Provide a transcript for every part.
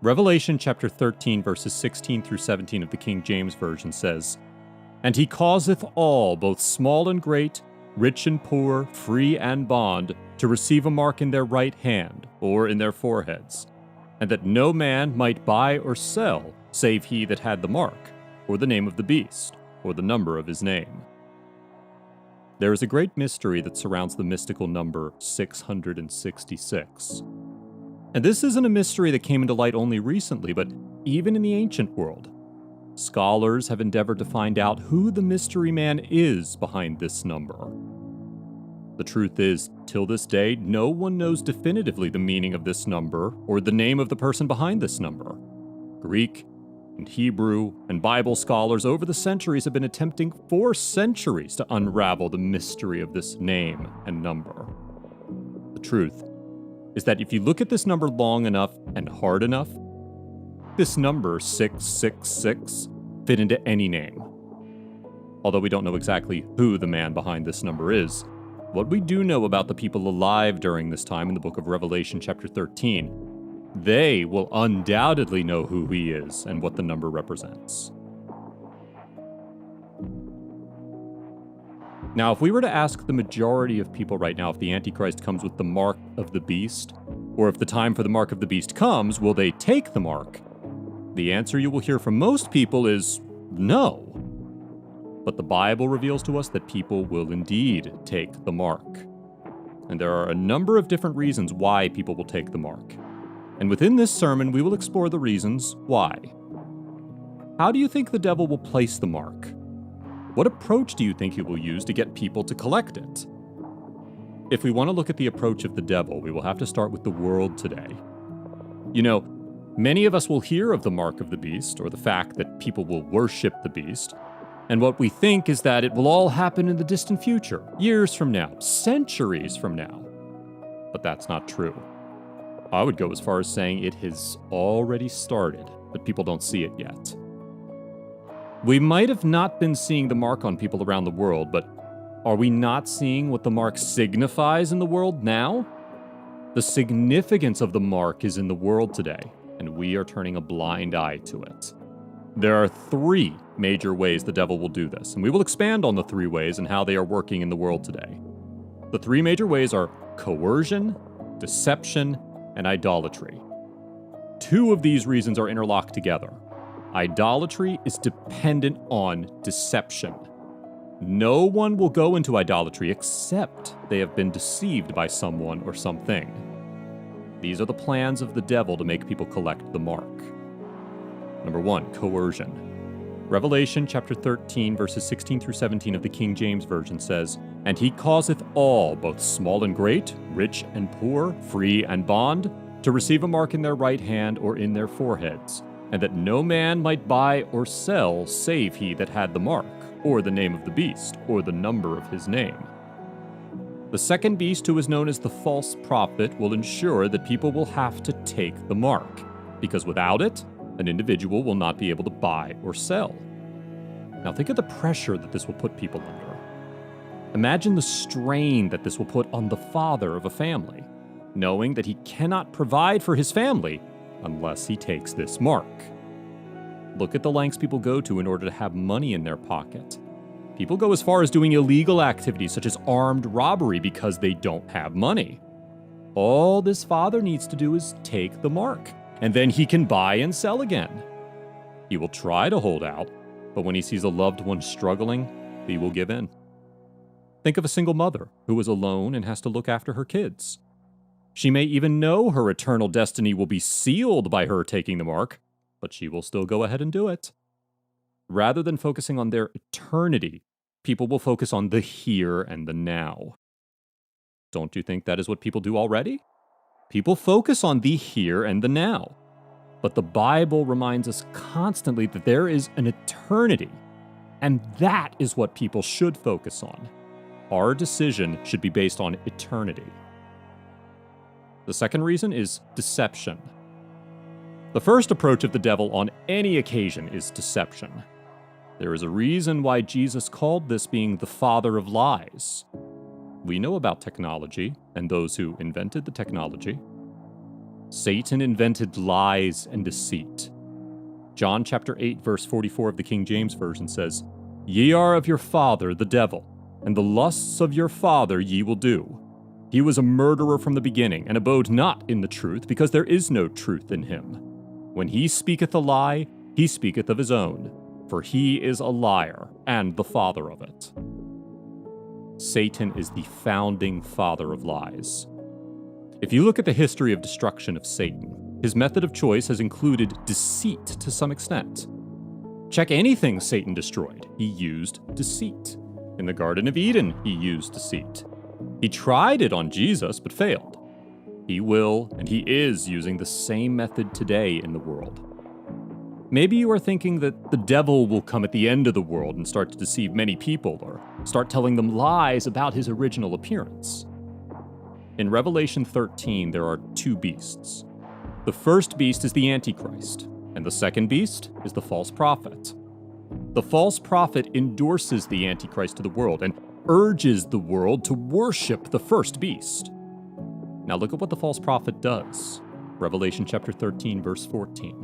Revelation chapter 13, verses 16 through 17 of the King James Version says, "And he causeth all, both small and great, rich and poor, free and bond, to receive a mark in their right hand, or in their foreheads, and that no man might buy or sell, save he that had the mark, or the name of the beast, or the number of his name." There is a great mystery that surrounds the mystical number 666. And this isn't a mystery that came into light only recently, but even in the ancient world. Scholars have endeavored to find out who the mystery man is behind this number. The truth is, till this day, no one knows definitively the meaning of this number or the name of the person behind this number. Greek and Hebrew and Bible scholars over the centuries have been attempting for centuries to unravel the mystery of this name and number. The truth is that if you look at this number long enough and hard enough, this number 666 fit into any name. Although we don't know exactly who the man behind this number is, what we do know about the people alive during this time in the book of Revelation chapter 13, they will undoubtedly know who he is and what the number represents. Now, if we were to ask the majority of people right now if the Antichrist comes with the mark of the beast, or if the time for the mark of the beast comes, will they take the mark? The answer you will hear from most people is no. But the Bible reveals to us that people will indeed take the mark. And there are a number of different reasons why people will take the mark. And within this sermon, we will explore the reasons why. How do you think the devil will place the mark? What approach do you think he will use to get people to collect it? If we want to look at the approach of the devil, we will have to start with the world today. You know, many of us will hear of the mark of the beast, or the fact that people will worship the beast, and what we think is that it will all happen in the distant future, years from now, centuries from now. But that's not true. I would go as far as saying it has already started, but people don't see it yet. We might have not been seeing the mark on people around the world, but are we not seeing what the mark signifies in the world now? The significance of the mark is in the world today, and we are turning a blind eye to it. There are three major ways the devil will do this, and we will expand on the three ways and how they are working in the world today. The three major ways are coercion, deception, and idolatry. Two of these reasons are interlocked together. Idolatry is dependent on deception. No one will go into idolatry except they have been deceived by someone or something. These are the plans of the devil to make people collect the mark. Number one, coercion. Revelation chapter 13, verses 16 through 17 of the King James Version says, "And he causeth all, both small and great, rich and poor, free and bond, to receive a mark in their right hand or in their foreheads, and that no man might buy or sell save he that had the mark, or the name of the beast, or the number of his name." The second beast, who is known as the false prophet, will ensure that people will have to take the mark, because without it, an individual will not be able to buy or sell. Now think of the pressure that this will put people under. Imagine the strain that this will put on the father of a family, knowing that he cannot provide for his family unless he takes this mark. Look at the lengths people go to in order to have money in their pocket. People go as far as doing illegal activities such as armed robbery because they don't have money. All this father needs to do is take the mark, and then he can buy and sell again. He will try to hold out, but when he sees a loved one struggling, he will give in. Think of a single mother who is alone and has to look after her kids. She may even know her eternal destiny will be sealed by her taking the mark, but she will still go ahead and do it. Rather than focusing on their eternity, people will focus on the here and the now. Don't you think that is what people do already? People focus on the here and the now. But the Bible reminds us constantly that there is an eternity, and that is what people should focus on. Our decision should be based on eternity. The second reason is deception. The first approach of the devil on any occasion is deception. There is a reason why Jesus called this being the father of lies. We know about technology and those who invented the technology. Satan invented lies and deceit. John chapter 8, verse 44 of the King James Version says, "Ye are of your father the devil, and the lusts of your father ye will do. He was a murderer from the beginning, and abode not in the truth, because there is no truth in him. When he speaketh a lie, he speaketh of his own, for he is a liar, and the father of it." Satan is the founding father of lies. If you look at the history of destruction of Satan, his method of choice has included deceit to some extent. Check anything Satan destroyed. He used deceit. In the Garden of Eden, he used deceit. He tried it on Jesus, but failed. He will, and he is using the same method today in the world. Maybe you are thinking that the devil will come at the end of the world and start to deceive many people, or start telling them lies about his original appearance. In Revelation 13, there are two beasts. The first beast is the Antichrist, and the second beast is the false prophet. The false prophet endorses the Antichrist to the world and urges the world to worship the first beast. Now look at what the false prophet does. Revelation chapter 13, verse 14.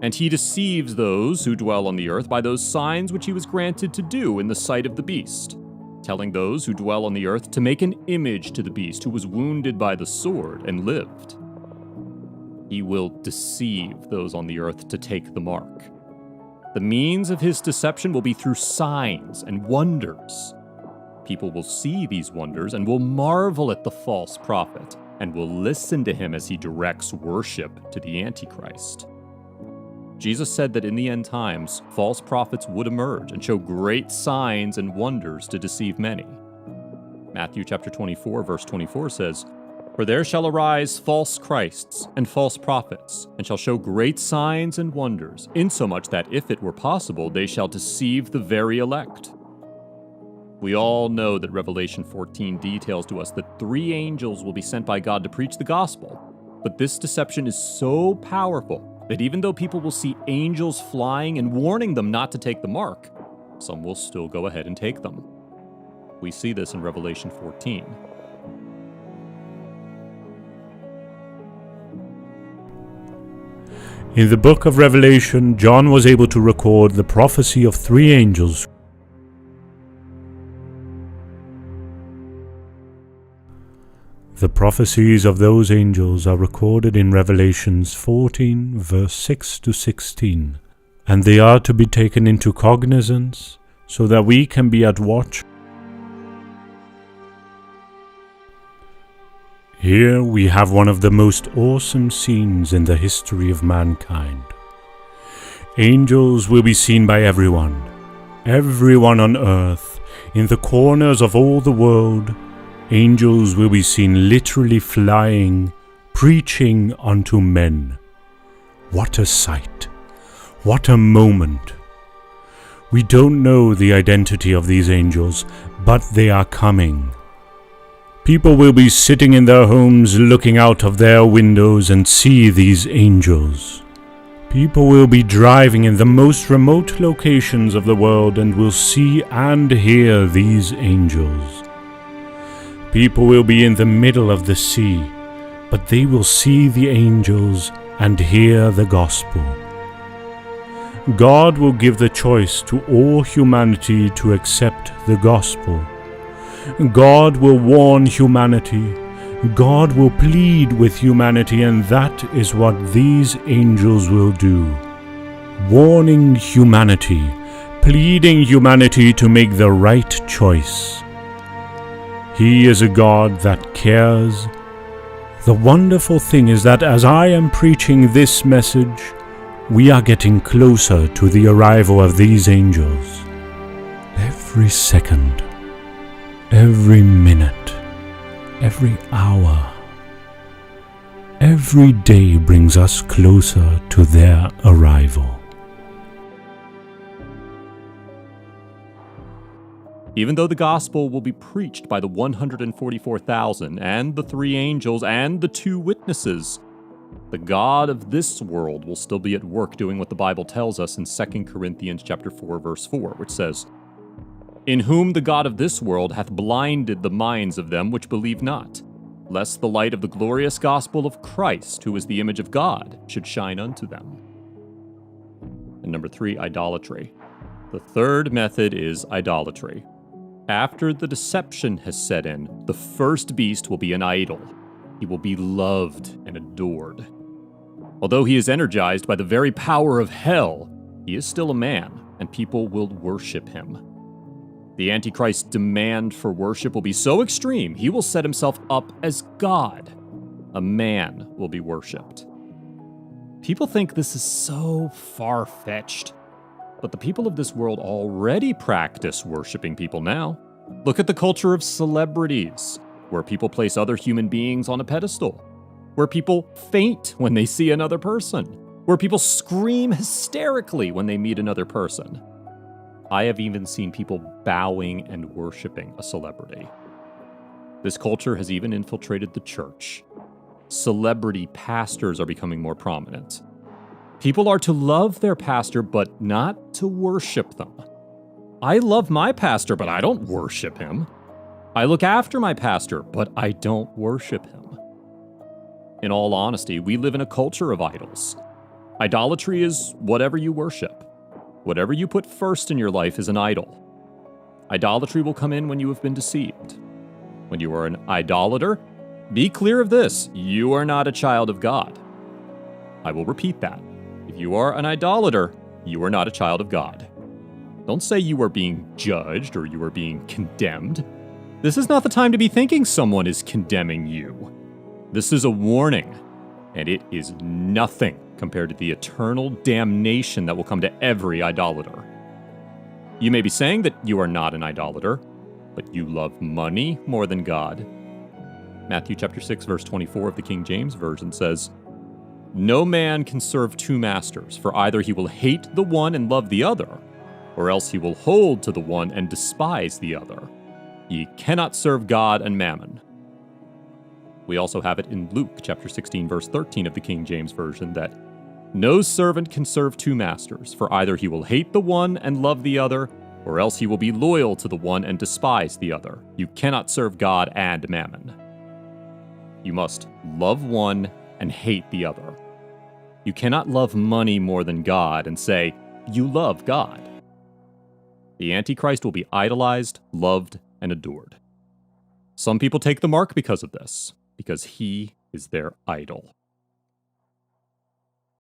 "And he deceives those who dwell on the earth by those signs which he was granted to do in the sight of the beast, telling those who dwell on the earth to make an image to the beast who was wounded by the sword and lived." He will deceive those on the earth to take the mark. The means of his deception will be through signs and wonders. People will see these wonders and will marvel at the false prophet and will listen to him as he directs worship to the Antichrist. Jesus said that in the end times, false prophets would emerge and show great signs and wonders to deceive many. Matthew chapter 24, verse 24 says, "For there shall arise false Christs and false prophets, and shall show great signs and wonders, insomuch that, if it were possible, they shall deceive the very elect." We all know that Revelation 14 details to us that 3 angels will be sent by God to preach the gospel. But this deception is so powerful that even though people will see angels flying and warning them not to take the mark, some will still go ahead and take them. We see this in Revelation 14. In the book of Revelation, John was able to record the prophecy of 3 angels. The prophecies of those angels are recorded in Revelations 14, verse 6 to 16, and they are to be taken into cognizance so that we can be at watch. Here we have one of the most awesome scenes in the history of mankind. Angels will be seen by everyone on earth, in the corners of all the world. Angels will be seen literally flying, preaching unto men. What a sight! What a moment! We don't know the identity of these angels, but they are coming. People will be sitting in their homes looking out of their windows and see these angels. People will be driving in the most remote locations of the world and will see and hear these angels. People will be in the middle of the sea, but they will see the angels and hear the gospel. God will give the choice to all humanity to accept the gospel. God will warn humanity. God will plead with humanity, and that is what these angels will do. Warning humanity, pleading humanity to make the right choice. He is a God that cares. The wonderful thing is that as I am preaching this message, we are getting closer to the arrival of these angels. Every second, every minute, every hour, every day brings us closer to their arrival. Even though the gospel will be preached by the 144,000 and the 3 angels and the 2 witnesses, the God of this world will still be at work doing what the Bible tells us in 2 Corinthians chapter 4, verse 4, which says, "In whom the God of this world hath blinded the minds of them which believe not, lest the light of the glorious gospel of Christ, who is the image of God, should shine unto them. And number 3, idolatry. The third method is idolatry. After the deception has set in, the first beast will be an idol. He will be loved and adored. Although he is energized by the very power of hell, he is still a man, and people will worship him. The Antichrist's demand for worship will be so extreme, he will set himself up as God. A man will be worshipped. People think this is so far-fetched, but the people of this world already practice worshiping people now. Look at the culture of celebrities, where people place other human beings on a pedestal, where people faint when they see another person, where people scream hysterically when they meet another person. I have even seen people bowing and worshiping a celebrity. This culture has even infiltrated the church. Celebrity pastors are becoming more prominent. People are to love their pastor, but not to worship them. I love my pastor, but I don't worship him. I look after my pastor, but I don't worship him. In all honesty, we live in a culture of idols. Idolatry is whatever you worship. Whatever you put first in your life is an idol. Idolatry will come in when you have been deceived. When you are an idolater, be clear of this: you are not a child of God. I will repeat that. If you are an idolater, you are not a child of God. Don't say you are being judged or you are being condemned. This is not the time to be thinking someone is condemning you. This is a warning, and it is nothing compared to the eternal damnation that will come to every idolater. You may be saying that you are not an idolater, but you love money more than God. Matthew chapter 6, verse 24 of the King James Version says, "No man can serve two masters, for either he will hate the one and love the other, or else he will hold to the one and despise the other. Ye cannot serve God and mammon." We also have it in Luke chapter 16, verse 13 of the King James Version that, "No servant can serve two masters, for either he will hate the one and love the other, or else he will be loyal to the one and despise the other. You cannot serve God and mammon." You must love one and hate the other. You cannot love money more than God and say, you love God. The Antichrist will be idolized, loved, and adored. Some people take the mark because of this, because he is their idol.